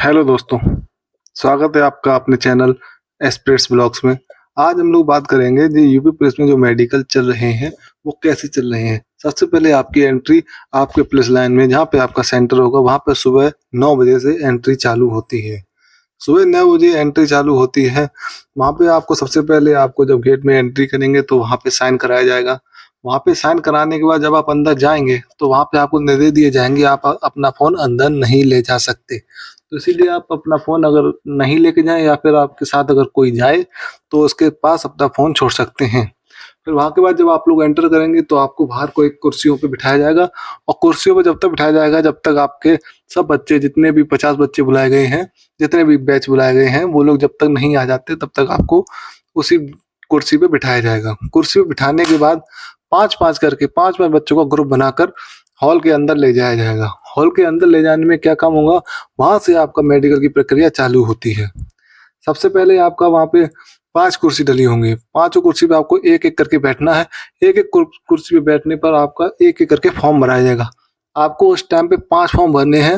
Hello दोस्तों, स्वागत है आपका अपने चैनल एस्पिरेट्स ब्लॉग्स में। आज हम लोग बात करेंगे जी यूपी पुलिस में जो मेडिकल चल रहे हैं वो कैसे चल रहे हैं। सबसे पहले आपकी एंट्री आपके पुलिस लाइन में जहाँ पे आपका सेंटर होगा वहाँ पे सुबह 9 बजे से एंट्री चालू होती है। सुबह 9 बजे एंट्री चालू होती है। वहाँ पे आपको सबसे पहले आपको जब गेट में एंट्री करेंगे तो वहाँ पे साइन कराया जाएगा। वहाँ पे साइन कराने के बाद जब आप अंदर जाएँगे तो वहाँ पे आपको निर्देश दिए जाएँगे आप अपना फ़ोन अंदर नहीं ले जा सकते। तो इसीलिए आप अपना फ़ोन अगर नहीं लेके जाएँ या फिर आपके साथ अगर कोई जाए तो उसके पास अपना फ़ोन छोड़ सकते हैं। फिर वहाँ के बाद जब आप लोग एंटर करेंगे तो आपको बाहर को एक कुर्सियों पे बिठाया जाएगा और कुर्सियों पे जब तक बिठाया जाएगा जब तक आपके सब बच्चे जितने भी 50 बच्चे बुलाए गए हैं, जितने भी बैच बुलाए गए हैं, वो लोग जब तक नहीं आ जाते तब तक आपको उसी कुर्सी पे बिठाया जाएगा। कुर्सी पे बिठाने के बाद 5-5 करके 5-5 बच्चों का ग्रुप बनाकर हॉल के अंदर ले जाया जाएगा। हॉल के अंदर ले जाने में क्या काम होगा, वहाँ से आपका मेडिकल की प्रक्रिया चालू होती है। सबसे पहले आपका वहाँ पे 5 कुर्सी डली होंगी, पाँचों कुर्सी पे आपको एक-एक करके बैठना है। एक-एक कुर्सी पे बैठने पर आपका एक-एक करके फॉर्म भराया जाएगा। आपको उस टाइम पे 5 फॉर्म भरने हैं,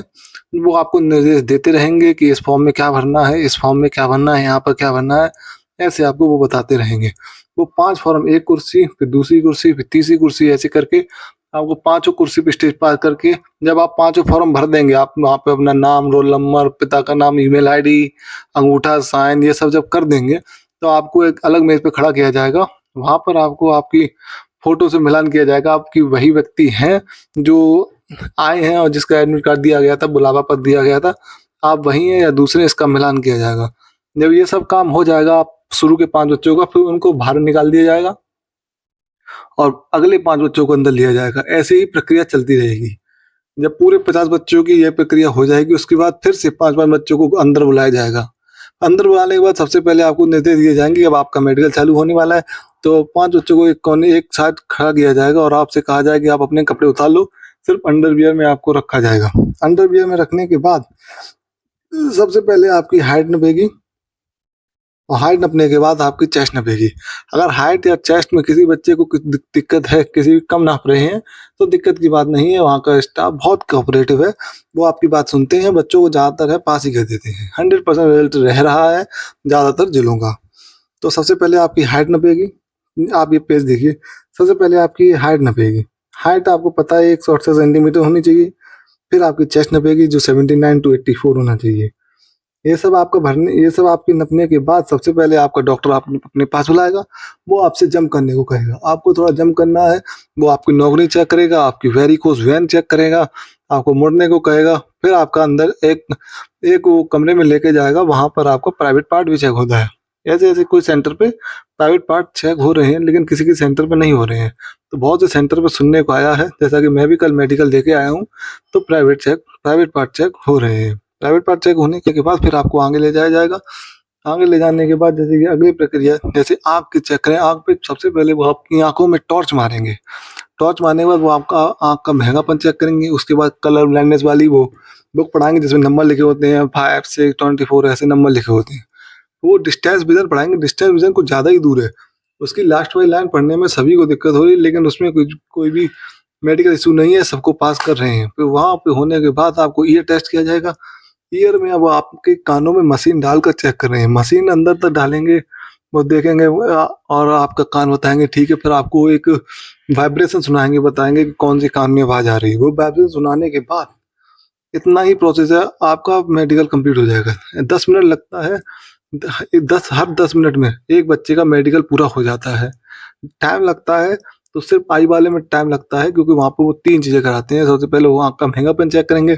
वो आपको निर्देश देते रहेंगे कि इस फॉर्म में क्या भरना है, इस फॉर्म में क्या भरना है, यहाँ पर क्या भरना है, ऐसे आपको वो बताते रहेंगे। वो 5 फॉर्म, 1 कुर्सी, फिर दूसरी कुर्सी, फिर तीसरी कुर्सी ऐसे करके आपको पाँचों कुर्सी पे स्टेज पार करके जब आप पाँचों फॉर्म भर देंगे, आप वहाँ पे अपना नाम, रोल नंबर, पिता का नाम, ईमेल आईडी, अंगूठा, साइन ये सब जब कर देंगे, तो आपको एक अलग मेज़ पे खड़ा किया जाएगा। वहाँ पर आपको आपकी फ़ोटो से मिलान किया जाएगा, आपकी वही व्यक्ति हैं जो आए हैं और जिसका एडमिट कार्ड दिया गया था, बुलावा पत्र दिया गया था, आप वही हैं या दूसरे, इसका मिलान किया जाएगा। जब ये सब काम हो जाएगा, आप शुरू के 5 बच्चों का, फिर उनको बाहर निकाल दिया जाएगा और अगले 5 बच्चों को अंदर लिया जाएगा। ऐसे ही प्रक्रिया चलती रहेगी। जब पूरे 50 बच्चों की यह प्रक्रिया हो जाएगी, उसके बाद फिर से 5-5 बच्चों को अंदर बुलाया जाएगा। अंदर बुलाने के बाद सबसे पहले आपको निर्देश दिए जाएँगे कि अब आपका मेडिकल चालू होने वाला है, तो 5 बच्चों को एक कोने एक साथ खड़ा किया जाएगा और आपसे कहा जाएगा कि आप अपने कपड़े उतार लो, सिर्फ़ अंडरवियर में आपको रखा जाएगा। अंडरवियर में रखने के बाद सबसे पहले आपकी हाइट नपेगी और हाइट नपने के बाद आपकी चेस्ट नपेगी। अगर हाइट या चेस्ट में किसी बच्चे को कुछ दिक्कत है, किसी कम नाप रहे हैं, तो दिक्कत की बात नहीं है, वहाँ का स्टाफ बहुत कोऑपरेटिव है, वो आपकी बात सुनते हैं, बच्चों को ज़्यादातर है पास ही कर देते हैं। 100% रिज़ल्ट रह रहा है ज़्यादातर जिलों का। तो सबसे पहले आपकी हाइट नपेगी, आप ये पेज देखिए, सबसे पहले आपकी हाइट नपेगी। हाइट आपको पता है 168 सेंटीमीटर होनी चाहिए, फिर आपकी चेस्ट नपेगी जो 79 टू 84 होना चाहिए। ये सब आपके नपने के बाद सबसे पहले आपका डॉक्टर अपने पास बुलाएगा, वो आपसे जंप करने को कहेगा। आपको थोड़ा जंप करना है, वो आपकी नौकरी चेक करेगा, आपकी वेरिकोज़ वेन चेक करेगा, आपको मुड़ने को कहेगा, फिर आपका अंदर एक वो कमरे में लेके जाएगा, वहाँ पर आपका प्राइवेट पार्ट भी चेक होता है। ऐसे-ऐसे कोई सेंटर पे प्राइवेट पार्ट चेक हो रहे हैं, लेकिन किसी-किसी सेंटर पे नहीं हो रहे हैं। तो बहुत से सेंटर पे सुनने को आया है, जैसा कि मैं भी कल मेडिकल देके आया हूँ, तो प्राइवेट पार्ट चेक हो रहे हैं। प्राइवेट पार्ट चेक होने के बाद फिर आपको आगे ले जाया जाएगा। आगे ले जाने के बाद जैसे कि अगली प्रक्रिया, जैसे आँख की चेक करें, आँख पे सबसे पहले वो आपकी आँखों में टॉर्च मारेंगे। टॉर्च मारने के बाद वो आपका आँख का महंगापन चेक करेंगे, उसके बाद कलर ब्लाइंडनेस वाली वो बुक पढ़ाएँगे जिसमें नंबर लिखे होते हैं 5 से 24 ऐसे नंबर लिखे होते हैं। वो डिस्टेंस विज़न पढ़ाएँगे, डिस्टेंस विज़न कुछ ज़्यादा ही दूर है। उसकी लास्ट वाली लाइन पढ़ने में सभी को दिक्कत हो रही है, लेकिन उसमें कोई भी मेडिकल इश्यू नहीं है, सबको पास कर रहे हैं। फिर वहाँ पे होने के बाद आपको ईयर टेस्ट किया जाएगा। ईयर में अब आपके कानों में मशीन डालकर चेक कर रहे हैं। मशीन अंदर तक डालेंगे, वो देखेंगे और आपका कान बताएँगे ठीक है, फिर आपको एक वाइब्रेशन सुनाएँगे, बताएँगे कि कौन-सी कान में आवाज़ आ रही है। वो वाइब्रेशन सुनाने के बाद इतना ही प्रोसेस है, आपका मेडिकल कंप्लीट हो जाएगा। 10 मिनट लगता है, हर 10 मिनट में एक बच्चे का मेडिकल पूरा हो जाता है। टाइम लगता है तो सिर्फ़ आई वाले में टाइम लगता है क्योंकि वहाँ पे वो 3 चीज़ें कराते हैं। सबसे पहले वो आँख का महंगापन चेक करेंगे,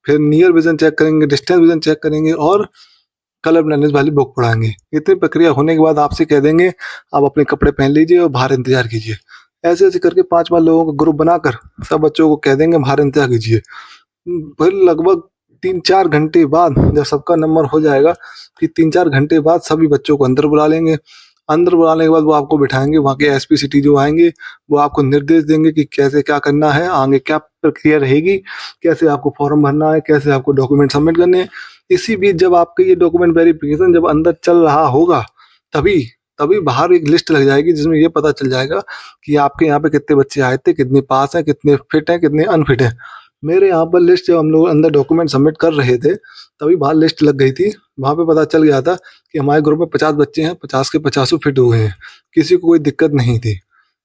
फिर नियर विज़न चेक करेंगे, डिस्टेंस विज़न चेक करेंगे और कलर ब्लाइंडनेस वाली बुक पढ़ाएँगे। इतनी प्रक्रिया होने के बाद आपसे कह देंगे, आप अपने कपड़े पहन लीजिए और बाहर इंतज़ार कीजिए। ऐसे-ऐसे करके 5-5 लोगों का ग्रुप बनाकर सब बच्चों को कह देंगे बाहर इंतज़ार कीजिए। फिर लगभग 3-4 घंटे बाद जब सबका नंबर हो जाएगा, फिर 3-4 घंटे बाद सभी बच्चों को अंदर बुला लेंगे। अंदर बुलाने के बाद वो आपको बिठाएँगे, वहाँ के एसपी सिटी जो आएँगे, वो आपको निर्देश देंगे कि कैसे क्या करना है, आगे क्या प्रक्रिया रहेगी, कैसे आपको फॉर्म भरना है, कैसे आपको डॉक्यूमेंट सबमिट करने हैं। इसी बीच जब आपके ये डॉक्यूमेंट वेरिफ़िकेशन जब अंदर चल रहा होगा, तभी तभी बाहर एक लिस्ट लग जाएगी जिसमें ये पता चल जाएगा कि आपके यहाँ पे कितने बच्चे आए थे, कितने पास हैं, कितने फिट हैं, कितने अनफिट हैं। मेरे यहाँ पर लिस्ट जब हम लोग अंदर डॉक्यूमेंट सबमिट कर रहे थे, तभी बाहर लिस्ट लग गई थी। वहाँ पे पता चल गया था कि हमारे ग्रुप में 50 बच्चे हैं, 50 के 50 फिट हुए हैं, किसी को कोई दिक्कत नहीं थी।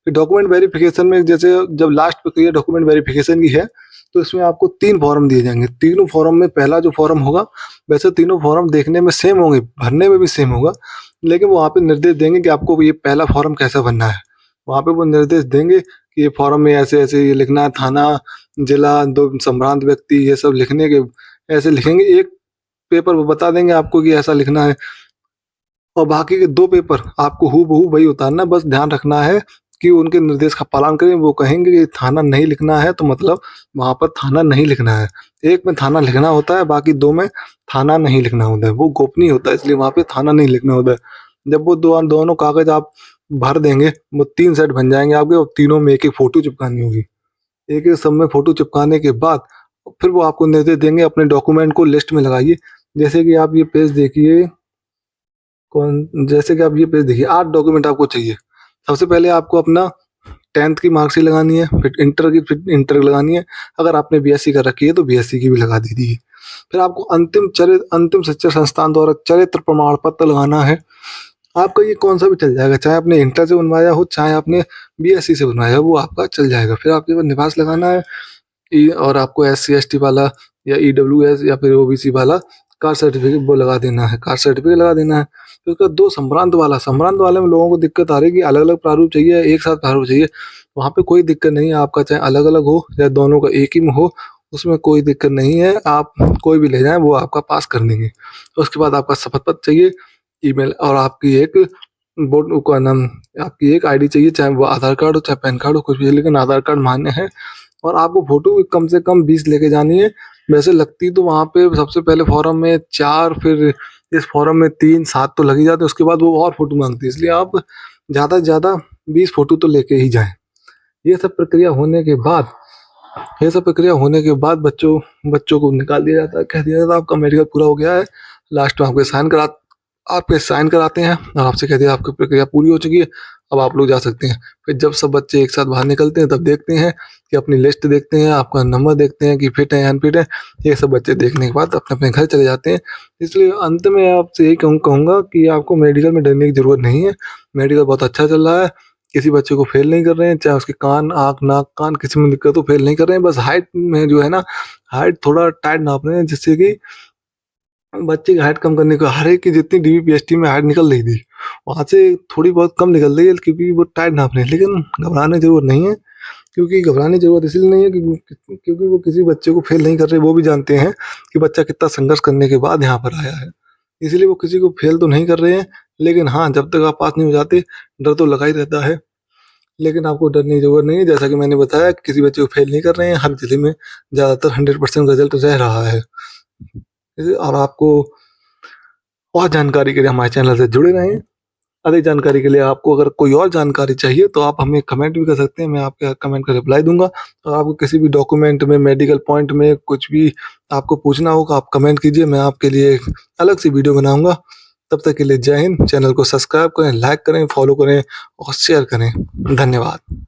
फिर डॉक्यूमेंट वेरिफिकेशन में जैसे जब लास्ट प्रक्रिया डॉक्यूमेंट वेरिफिकेशन की है, तो इसमें आपको 3 फॉर्म दिए जाएँगे। तीनों फॉर्म में पहला जो फॉर्म होगा, वैसे तीनों फॉर्म देखने में सेम होंगे, भरने में भी सेम होगा, लेकिन वो वहाँ पे निर्देश देंगे कि आपको ये पहला फॉर्म कैसा भरना है। वहाँ पे वो निर्देश देंगे कि ये फॉर्म में ऐसे-ऐसे ये लिखना है, थाना, जिला, 2 संभ्रांत व्यक्ति, ये सब लिखने के ऐसे लिखेंगे। एक पेपर वो बता देंगे आपको कि ऐसा लिखना है, और बाकी के 2 पेपर आपको हूबहू वही उतारना है। बस ध्यान रखना है कि उनके निर्देश का पालन करें। वो कहेंगे कि थाना नहीं लिखना है, तो मतलब वहाँ पर थाना नहीं लिखना है। एक में थाना लिखना होता है, बाकी 2 में थाना नहीं लिखना होता है। वो गोपनीय होता है, इसलिए वहाँ पे थाना नहीं लिखना होता है। जब वो दोनों कागज़ आप भर देंगे, वो 3 सेट बन जाएँगे आपके, और तीनों में एक-एक फ़ोटो चिपकानी होगी। एक-एक सब में फ़ोटो चिपकाने के बाद फिर वो आपको निर्देश देंगे, अपने डॉक्यूमेंट को लिस्ट में लगाइए। जैसे कि आप ये पेज देखिए, जैसे कि आप ये पेज देखिए, 8 डॉक्यूमेंट आपको चाहिए। सबसे पहले आपको अपना 10th की मार्कशीट लगानी है, फिर इंटर की लगानी है। अगर आपने बीएससी कर रखी है तो बीएससी की भी लगा दीजिए। फिर आपको अंतिम शिक्षण संस्थान द्वारा चरित्र प्रमाण पत्र लगाना है। आपका ये कौन-सा भी चल जाएगा, चाहे आपने इंटर से बनवाया हो, चाहे आपने बीएससी से बनवाया हो, वो आपका चल जाएगा। फिर आपके पास निवास लगाना है, और आपको एससी/एसटी वाला या ईडब्ल्यूएस या फिर ओबीसी वाला कास्ट सर्टिफिकेट वो लगा देना है, कास्ट सर्टिफिकेट लगा देना है। फिर उसके बाद 2 संभ्रांत वाले में लोगों को दिक्कत आ रही है कि अलग-अलग प्रारूप चाहिए, एक साथ प्रारूप चाहिए। वहाँ पे कोई दिक्कत नहीं है, आपका चाहे अलग-अलग हो या दोनों का एक ही में हो, उसमें कोई दिक्कत नहीं है। आप कोई भी ले जाएँ, वो आपका पास कर देंगे। उसके बाद आपका शपथ पत्र चाहिए, ईमेल, और आपकी एक वोट का नाम, आपकी एक आईडी चाहिए, चाहे वो आधार कार्ड हो, चाहे पैन कार्ड हो, कुछ भी है, लेकिन आधार कार्ड मान्य है। और आपको फ़ोटो भी कम से कम 20 लेके जानी है। वैसे लगती तो वहाँ पे सबसे पहले फ़ॉर्म में 4, फिर इस फ़ॉर्म में 3, 7 तो लग ही जाते हैं, उसके बाद वो और फ़ोटो माँगती है, इसलिए आप ज़्यादा से ज़्यादा 20 फ़ोटो तो लेके ही जाएँ। ये सब प्रक्रिया होने के बाद ये सब प्रक्रिया होने के बाद बच्चों को निकाल दिया जाता है, कह दिया जाता है आपका मेडिकल पूरा हो गया है। लास्ट में आपके साइन कराते हैं और आपसे कहते हैं आपकी प्रक्रिया पूरी हो चुकी है, अब आप लोग जा सकते हैं। फिर जब सब बच्चे एक साथ बाहर निकलते हैं, तब देखते हैं कि अपनी लिस्ट देखते हैं, आपका नंबर देखते हैं कि फिट है या अनफिट है। ये सब बच्चे देखने के बाद अपने-अपने घर चले जाते हैं। इसलिए अंत में आपसे यही कहूँगा कि आपको मेडिकल में डरने की ज़रूरत नहीं है। मेडिकल बहुत अच्छा चल रहा है, किसी बच्चे को फेल नहीं कर रहे हैं, चाहे उसके कान, आँख, नाक, कान किसी में दिक्कत हो, फेल नहीं कर रहे हैं। बस हाइट में जो है ना, हाइट थोड़ा टाइट नाप रहे हैं, जिससे कि बच्चे की हाइट कम करने को हर एक की जितनी डीबी-पीएसटी में हाइट निकल रही थी, वहाँ से थोड़ी बहुत कम निकल रही है, क्योंकि वो टाइट नाप रहे हैं। लेकिन घबराने की ज़रूरत नहीं है, क्योंकि घबराने की ज़रूरत इसलिए नहीं है क्योंकि वो किसी बच्चे को फेल नहीं कर रहे, वो भी जानते हैं कि बच्चा कितना संघर्ष करने के बाद यहाँ पर आया है। इसीलिए वो किसी को फेल तो नहीं कर रहे हैं, लेकिन हाँ, जब तक आप पास नहीं हो जाते, डर तो लगा ही रहता है। लेकिन आपको डरने की ज़रूरत नहीं है, जैसा कि मैंने बताया, किसी बच्चे को फेल नहीं कर रहे हैं, हर जिले में ज़्यादातर 100% रिज़ल्ट रह रहा है। और आपको और जानकारी के लिए हमारे चैनल से जुड़े रहें। अधिक जानकारी के लिए आपको अगर कोई और जानकारी चाहिए, तो आप हमें कमेंट भी कर सकते हैं, मैं आपके कमेंट का रिप्लाई दूँगा। और आपको किसी भी डॉक्यूमेंट में, मेडिकल पॉइंट में कुछ भी आपको पूछना होगा, आप कमेंट कीजिए, मैं आपके लिए एक अलग से वीडियो बनाऊँगा। तब तक के लिए जय हिंद। चैनल को सब्सक्राइब करें, लाइक करें, फॉलो करें और शेयर करें। धन्यवाद।